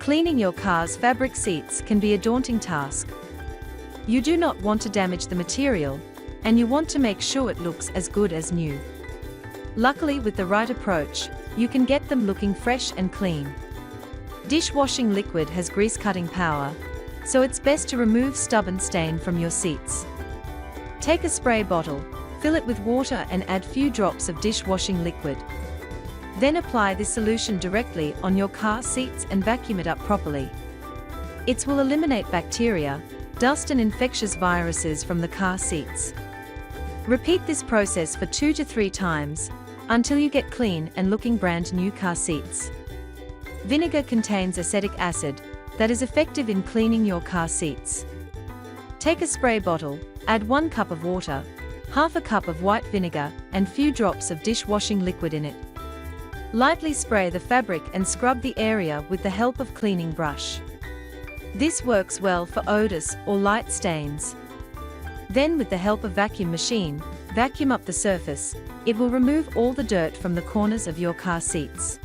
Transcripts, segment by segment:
Cleaning your car's fabric seats can be a daunting task. You do not want to damage the material, and you want to make sure it looks as good as new. Luckily, with the right approach, you can get them looking fresh and clean. Dishwashing liquid has grease-cutting power, so it's best to remove stubborn stain from your seats. Take a spray bottle, fill it with water and add few drops of dishwashing liquid. Then apply this solution directly on your car seats and vacuum it up properly. It will eliminate bacteria, dust and infectious viruses from the car seats. Repeat this process for 2 to 3 times, until you get clean and looking brand new car seats. Vinegar contains acetic acid, that is effective in cleaning your car seats. Take a spray bottle, add 1 cup of water, half a cup of white vinegar, and few drops of dishwashing liquid in it. Lightly spray the fabric and scrub the area with the help of cleaning brush. This works well for odors or light stains. Then, with the help of vacuum machine, vacuum up the surface. It will remove all the dirt from the corners of your car seats.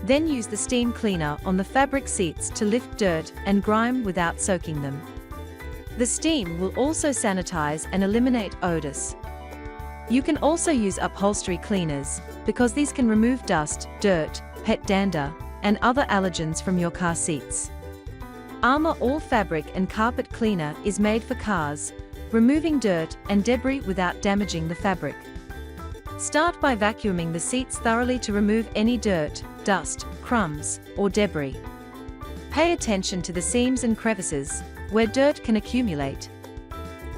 Then use the steam cleaner on the fabric seats to lift dirt and grime without soaking them. The steam will also sanitize and eliminate odors. You can also use upholstery cleaners, because these can remove dust, dirt, pet dander, and other allergens from your car seats. Armor All Fabric and Carpet Cleaner is made for cars, removing dirt and debris without damaging the fabric. Start by vacuuming the seats thoroughly to remove any dirt, dust, crumbs, or debris. Pay attention to the seams and crevices, where dirt can accumulate.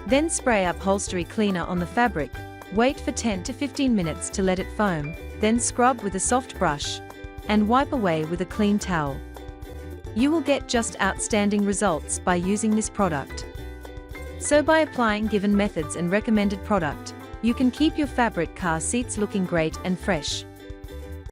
Then spray upholstery cleaner on the fabric, wait for 10 to 15 minutes to let it foam, then scrub with a soft brush, and wipe away with a clean towel. You will get just outstanding results by using this product. So by applying given methods and recommended product, you can keep your fabric car seats looking great and fresh.